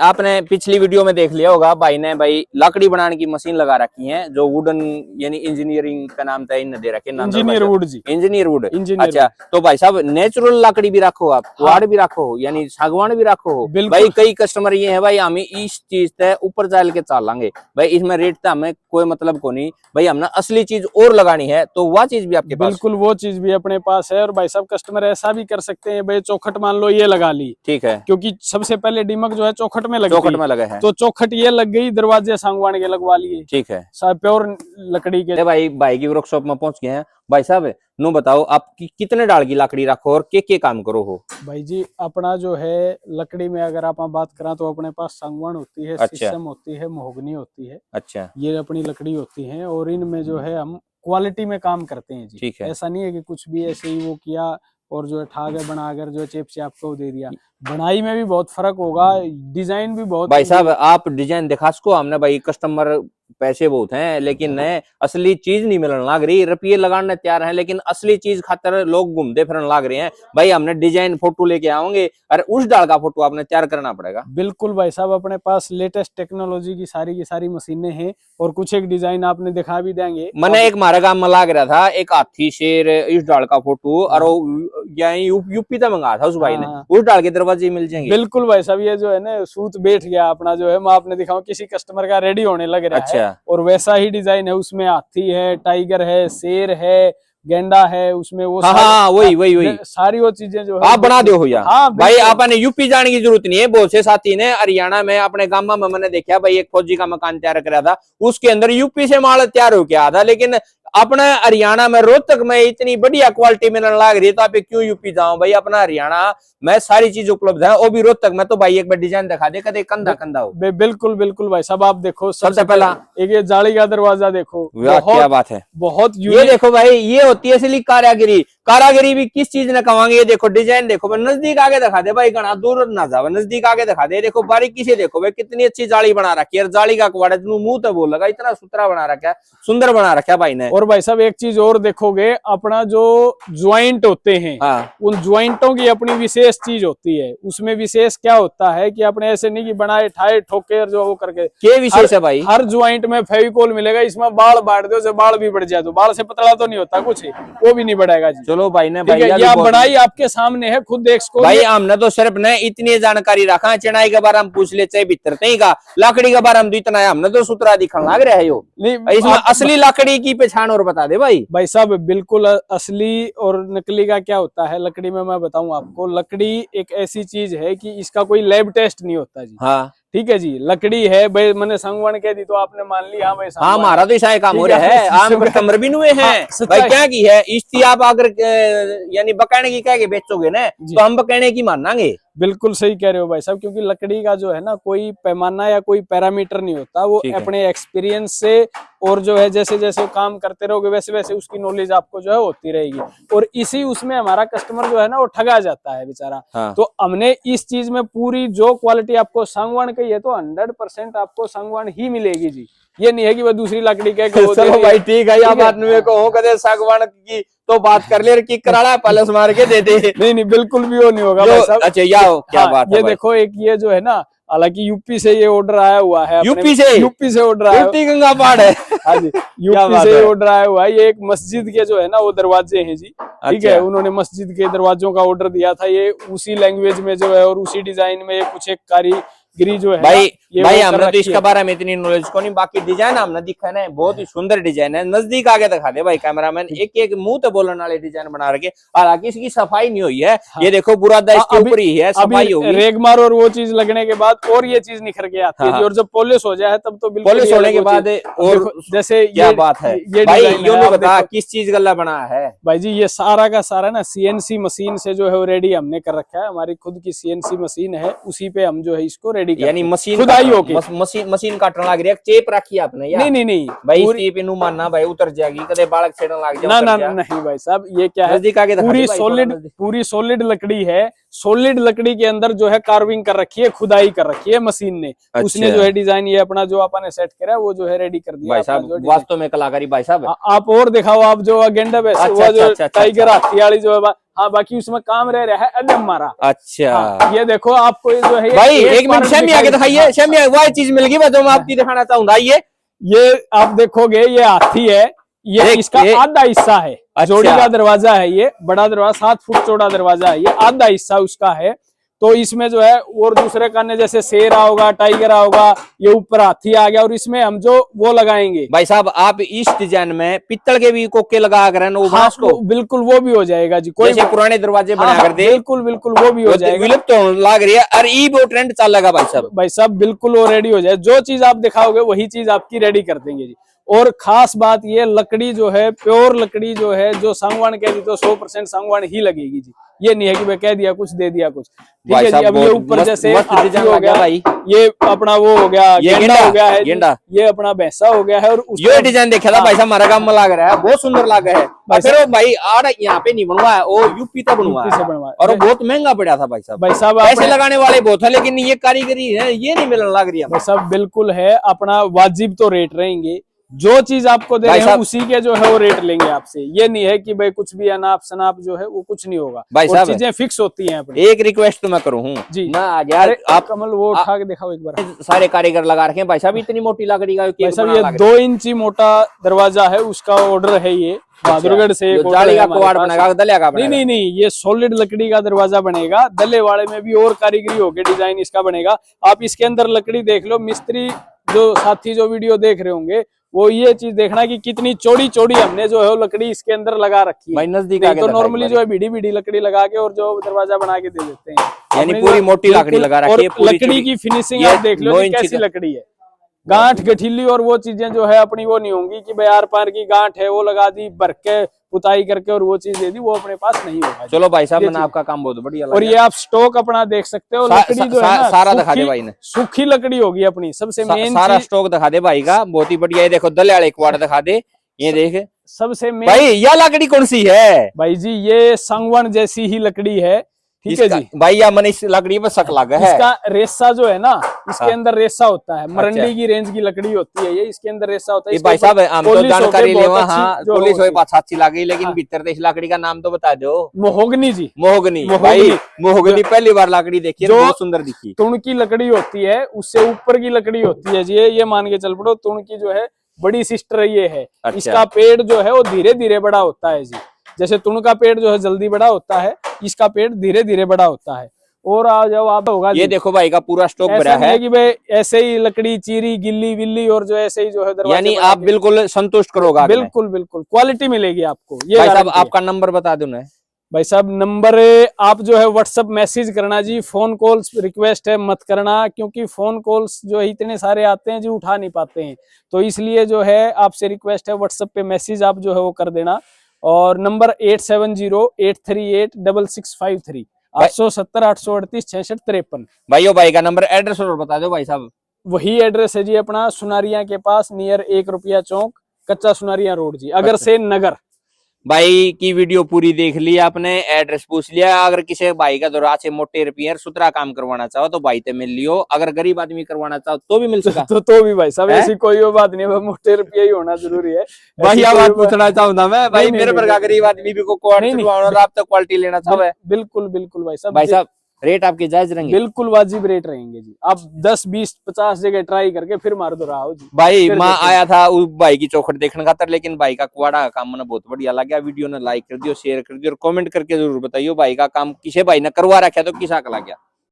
आपने पिछली वीडियो में देख लिया होगा, भाई ने भाई लकड़ी बनाने की मशीन लगा रखी है, जो वुडन यानी इंजीनियरिंग का नाम था, इन दे रखे इंजीनियर वुड जी, इंजीनियर वुड। इंजीनियर। अच्छा, तो भाई साहब नेचुरल लकड़ी भी रखो आप, वाड़ भी रखो, यानी सागवान भी रखो। भाई कई कस्टमर ये है भाई हमें इस चीज से ऊपर चल के चालेंगे भाई, इसमें रेट तो हमें कोई मतलब को नहीं भाई, हमने असली चीज और लगानी है तो वह चीज भी आपके पास? बिल्कुल वो चीज भी अपने पास है। और भाई साहब कस्टमर ऐसा भी कर सकते हैं, भाई चौखट मान लो ये लगा ली, ठीक है, क्योंकि सबसे पहले दीमक जो है चौखट में लगा है, तो चौखट ये लग गई, दरवाजे सागवान के लगवा लिए, ठीक है, प्योर लकड़ी के। भाई की वर्कशॉप में पहुंच गए हैं। भाई साहब नु बताओ आप कितने डाल की लकड़ी रखो और के काम करो हो? भाई जी अपना जो है लकड़ी में अगर आप बात करें तो अपने पास सागवान होती है, शीशम होती है, महोगनी होती है। अच्छा, ये अपनी लकड़ी होती है और इनमें जो है हम क्वालिटी में काम करते हैं जी, ठीक है। ऐसा नहीं है कि कुछ भी ऐसे ही वो किया और जो है ठाकर बनाकर जो चेप से आपको दे दिया। बनाई में भी बहुत फर्क होगा, डिजाइन भी बहुत। भाई साहब आप डिजाइन दिखा सको हमने, भाई कस्टमर पैसे बहुत हैं लेकिन असली चीज नहीं मिलने लग रही, रुपये लगाने तैयार हैं लेकिन असली चीज खातर लोग घूमते फिरने लग रहे हैं। भाई हमने डिजाइन फोटो लेके आओगे और उस डाल का फोटो आपने तैयार करना पड़ेगा। बिल्कुल भाई साहब, अपने पास लेटेस्ट टेक्नोलॉजी की सारी मशीनें हैं और कुछ एक डिजाइन आपने दिखा भी देंगे। मैंने एक हमारे काम में लग रहा था एक हाथी शेर इस डाल का फोटो, और यूपी तक मंगा था उस भाई ने, उस डाल के दरवाजे मिल जाएंगे। बिल्कुल भाई साहब, ये जो है ना सूत बैठ गया अपना, जो है मैं आपने दिखाऊं किसी कस्टमर का रेडी होने लग रहा है। और वैसा ही डिजाइन है, उसमें हाथी है, टाइगर है, शेर है, गेंडा है, उसमें वो वही सारी वो चीजें जो है आप बना दो भैया। हाँ भाई आपने यूपी जाने की जरूरत नहीं है। बहुत से साथी ने हरियाणा में अपने गांव में मैंने देखा भाई, एक फौजी का मकान तैयार करा था, उसके अंदर यूपी से माल तैयार हो गया था, लेकिन अपना हरियाणा में रोहतक में इतनी बढ़िया क्वालिटी मिलने लग रही है, तो आप क्यों यूपी जाओ भाई? अपना हरियाणा में सारी चीज उपलब्ध है, वो भी रोहतक में। तो भाई एक बार डिजाइन दिखा दे, कदे कंधा कंधा हो। बिल्कुल बिल्कुल भाई साहब, आप देखो सबसे पहला एक ये जाली का दरवाजा देखो, क्या बात है, बहुत ये देखो भाई, ये होती है असली कारागिरी। कारागिरी भी किस चीज ने कमांगे, ये देखो डिजाइन देखो, नजदीक आगे दिखा दे भाई, घना दूर ना जाओ, नजदीक आगे दिखा दे। देखो बारीकी से देखो भाई, कितनी अच्छी जाली बना रखी है, जाली का कवाड़ा मुंह तो बोल लगा, इतना सुथरा बना रखा है, सुंदर बना रखा है भाई ने। और भाई साहब एक चीज और देखोगे, अपना जो ज्वाइंट होते हैं, उन ज्वाइंटों की अपनी विशेष चीज होती है। उसमें विशेष क्या होता है कि अपने ऐसे नहीं कि बनाए ठाए ठोके जो वो करके, क्या विशेष है भाई? हर ज्वाइंट में फेविकोल मिलेगा, इसमें बाल बांट दो, जो बाल भी बढ़ जाए तो बाल से पतला तो नहीं होता कुछ, वो भी नहीं बढ़ेगा जी। चलो भाई ने भाई ये बनाई आपके सामने है, खुद देख सको भाई। हमने तो सिर्फ ने इतनी जानकारी रखा, चढ़ाई के बारे हम पूछ ले, चाहे भीतर नहीं का लकड़ी के बारे में तो इतना है, हमने तो सुतरा दिखा लग रहा है यो। इसमें असली लकड़ी की पहचान और बता दे भाई। भाई साहब बिल्कुल असली और नकली का क्या होता है लकड़ी में, मैं बताऊं आपको। लकड़ी एक ऐसी चीज है कि इसका कोई लैब टेस्ट नहीं होता जी। हाँ ठीक है जी, लकड़ी है भाई, मैंने सागवान कह दी तो आपने मान लिया हाँ भाई। हाँ हमारा तो ऐसा काम हो रहा है, आम कस्टमर भी हुए हैं भाई, क्या की है इसकी आप अगर यानी बकाने की कह के बेचोगे ना, तो हम बकाने की मानांगे। बिल्कुल सही कह रहे हो भाई साहब, क्योंकि लकड़ी का जो है ना कोई पैमाना या कोई पैरामीटर नहीं होता, वो अपने एक्सपीरियंस से और जो है जैसे जैसे काम करते रहोगे वैसे वैसे उसकी नॉलेज आपको जो है होती रहेगी। और इसी उसमें हमारा कस्टमर जो है ना वो ठगा जाता है बेचारा। हाँ। तो हमने इस चीज में पूरी जो क्वालिटी आपको सागवान की है तो 100% आपको सागवान ही मिलेगी जी। ये नहीं है कि वह दूसरी लकड़ी कह के चलो भाई ठीक है, या बात में को हो कदे सागवान की तो बात कर ले, कि कराड़ा पैलेस मार के दे दे। नहीं बिल्कुल भी वो नहीं होगा भाई साहब। अच्छा क्या बात है, ये देखो एक ये जो है ना, हालांकि यूपी से ये ऑर्डर आया हुआ है, यूपी से ऑर्डर आया, गंगा पहाड़ है। हाँ जी, यूपी से ऑर्डर आया हुआ है। ये एक मस्जिद के जो है ना वो दरवाजे हैं जी, ठीक है। उन्होंने मस्जिद के दरवाजों का ऑर्डर दिया था, ये उसी लैंग्वेज में जो है और उसी डिजाइन में कुछ एक कारीगिरी जो है भाई हमने तो इसके बारे में इतनी नॉलेज को नहीं, बाकी डिजाइन हमने दिखा ना बहुत ही सुंदर डिजाइन है। नजदीक आगे दिखा दे भाई कैमरामैन, एक एक मुंह तो बोलने वाले डिजाइन बना रखे, हालांकि इसकी सफाई नहीं हुई है। हाँ। ये देखो बुरादा इसके ऊपर ही है, सफाई होगी रेगमार और वो चीज लगने के बाद और ये चीज निखर के आती है। हाँ। और जब पॉलिश हो जाए तब तो बिल्कुल पॉलिश होने के बाद और जैसे क्या बात है भाई, ये बता किस चीज गला बना है भाई जी? ये सारा का सारा ना सीएनसी मशीन से जो है रेडी हमने कर रखा है, हमारी खुद की सीएनसी मशीन है, उसी पे हम जो है इसको रेडी यानी मशीन मशीन काटने लग रही है, चेप रखी आपने या? नहीं भाई चेप इनू मानना भाई उतर जाएगी, कदे बालक छेड़ने लग जाए ना नहीं भाई साहब, ये क्या है पूरी सॉलिड लकड़ी है। सॉलिड लकड़ी के अंदर जो है कार्विंग कर रखी है, खुदाई कर रखी है मशीन ने। अच्छा। उसने जो है डिजाइन ये अपना जो आपने सेट करा है वो जो है रेडी कर दिया भाई साहब। वास्तव में कलाकारी भाई साहब। आप और दिखाओ, आप जो गेंडा टाइगर हाथी वाली जो है हाँ, बाकी उसमें काम रह रहा है अदम मारा। अच्छा हाँ, ये देखो आपको ये जो है भाई एक मिनट पार्ट शमी आगे दिखाइए, शमी वह चीज मिल गई जो मैं आपकी दिखाना चाहूंगा। ये आप देखोगे ये हाथी है, ये इसका आधा हिस्सा है। अच्छा। जोड़ी का दरवाजा है, ये बड़ा दरवाजा 7 फुट चौड़ा दरवाजा है, ये आधा हिस्सा उसका है। तो इसमें जो है और दूसरे काने जैसे शेर होगा, टाइगर होगा, ये ऊपर हाथी आ गया, और इसमें हम जो वो लगाएंगे भाई साहब आप इस डिजाइन में पित्तल के भी कोके लगा कर हाँ, बिल्कुल वो भी हो जाएगा जी। कोई पुराने दरवाजे बना कर दे, बिल्कुल बिल्कुल वो भी हो जाएगा। विलुप्त तो लग रही है और ई वो ट्रेंड चलेगा भाई साहब। भाई साहब बिल्कुल वो रेडी हो जाए, जो चीज आप दिखाओगे वही चीज आपकी रेडी कर देंगे जी। और खास बात ये लकड़ी जो है प्योर लकड़ी जो है, जो सागवान कह दी तो 100% सागवान ही लगेगी जी। ये नहीं है कि मैं कह दिया कुछ दे दिया कुछ, ठीक है जी। अब ये ऊपर जैसे हाथी हो गया भाई, ये अपना वो हो गया, गेंडा हो गया है, गेंडा ये अपना भैंसा हो गया है। और ये डिजाइन देखा था भाई साहब हमारा काम में लग रहा है, बहुत सुंदर लगा है। फिर भाई आड़ यहाँ पे नहीं बनवा है, वो यूपी तक बनवा है और बहुत महंगा पड़ा था भाई साहब। भाई साहब पैसे लगाने वाले बहुत है, लेकिन ये कारीगरी है ये नहीं मिलने लग रही है भाई साहब। बिल्कुल है, अपना वाजिब तो रेट रहेंगे, जो चीज आपको दे रहे हैं उसी के जो है वो रेट लेंगे आपसे। ये नहीं है कि भाई कुछ भी अनाप शनाप जो है वो कुछ नहीं होगा भाई साहब, चीजें फिक्स होती हैं अपनी। एक रिक्वेस्ट तो मैं करूँ जी ना आ गया, आप कमल वो उठा के दिखाओ एक बार। सारे कारीगर लगा रखे हैं भाई साहब, इतनी मोटी लकड़ी का भाई साहब ये 2 इंची मोटा दरवाजा है, उसका ऑर्डर है ये बहादुरगढ़ से। जाली का कवाड़ बनेगा, दलिया का बनेगा? नहीं, ये सॉलिड लकड़ी का दरवाजा बनेगा। दले वाले में भी और कारीगरी होगी, डिजाइन इसका बनेगा। आप इसके अंदर लकड़ी देख लो, मिस्त्री जो साथी जो वीडियो देख रहे होंगे वो ये चीज देखना कि कितनी चौड़ी चौड़ी हमने जो है वो लकड़ी इसके अंदर लगा रखी है। नजदीक तो नॉर्मली जो है बीड़ी लकड़ी लगा के और जो दरवाजा बना के दे देते हैं, यानी पूरी मोटी लकड़ी लगा रखी है। लकड़ी की फिनिशिंग आप देख लो कैसी लकड़ी है, गांठ गठीली और वो चीजें जो है अपनी वो नहीं होंगी कि भाई आर पार की गांठ है वो लगा दी भर के पुताई करके और वो चीज दे दी, वो अपने पास नहीं होगा। चलो भाई साहब मैंने आपका काम बहुत बढ़िया लगा। और ये आप स्टॉक अपना देख सकते हो, लकड़ी जो है ना सारा दिखा दे भाई ने, सूखी लकड़ी होगी अपनी सबसे मेन। सारा स्टॉक दिखा दे भाई का, बहुत ही बढ़िया। ये देखो दलियाल एक बार दिखा दे, ये देख सबसे मेन भाई यह लकड़ी कौन सी है भाई जी? ये सागवान जैसी ही लकड़ी है, ठीक है जी भाई। या मन इस लकड़ी पर शक लगा है, इसका रेसा जो है ना इसके अंदर रेसा होता है, मरंडी की रेंज की लकड़ी होती है ये, इसके अंदर रेसा होता है। भाई साहब हम तो जानकारी ले पुलिस हो पास अच्छी लगी, लेकिन भीतर इस लकड़ी का नाम तो बता दो। मोहगनी जी, मोहगनी भाई, मोहगनी पहली बार लकड़ी देखी, बहुत सुंदर दिखी। तुण की लकड़ी होती है, उससे ऊपर की लकड़ी होती है जी, ये मान के चल पड़ो तुण की जो है बड़ी सिस्टर ये है। इसका पेड़ जो है वो धीरे धीरे बड़ा होता है जी, जैसे तुण का पेड़ जो है जल्दी बड़ा होता है, इसका पेड़ धीरे धीरे बड़ा होता है। और जब आप होगा ये देखो भाई का पूरा स्टॉक भरा है कि भाई ऐसे ही लकड़ी चीरी गिल्ली विल्ली और जो ऐसे ही जो है दरवाजे, यानी आप बिल्कुल संतुष्ट करोगे। बिल्कुल बिल्कुल क्वालिटी मिलेगी आपको। ये भाई साहब आपका नंबर बता दो ना भाई साहब। नंबर आप जो है व्हाट्सएप मैसेज करना जी, फोन कॉल्स रिक्वेस्ट है मत करना, क्योंकि फोन कॉल्स जो है इतने सारे आते हैं जी उठा नहीं पाते हैं, तो इसलिए जो है आपसे रिक्वेस्ट है व्हाट्सएप पे मैसेज आप जो है वो कर देना। और नंबर 8708386653 870 838 6653। भाइयों भाई का नंबर एड्रेस और बता दो भाई साहब। वही एड्रेस है जी अपना सुनारिया के पास, नियर 1 रुपया चौक, कच्चा सुनारिया रोड जी, अगर से नगर। भाई की वीडियो पूरी देख ली आपने, एड्रेस पूछ लिया। अगर किसी भाई का दौरा से मोटे रिपेयर सुथरा काम करवाना चाहो तो भाई ते मिल लियो, अगर गरीब आदमी करवाना चाहो तो भी मिल सका। तो भी भाई साहब ऐसी कोई बात नहीं, मोटे रुपये ही होना जरूरी है। भाई बात पूछना चाहूंगा मैं भाई, मेरे पर गरीब आदमी भी को क्वालिटी लेना चाहो। बिल्कुल बिल्कुल भाई साहब। भाई साहब रेट आपके जायज रहेंगे? बिल्कुल वाजिब रेट रहेंगे जी, आप 10 20 50 जगह ट्राई करके फिर मार दो रहा हो जी। भाई मैं आया था उस भाई की चौखट देखने खातर, लेकिन भाई का कुआड़ा का काम मैंने बहुत बढ़िया लगा। वीडियो ने लाइक कर दियो, शेयर कर दियो और कमेंट करके जरूर बताइयो भाई का काम किसे भाई ने करवा रखा तो किसा का लग गया।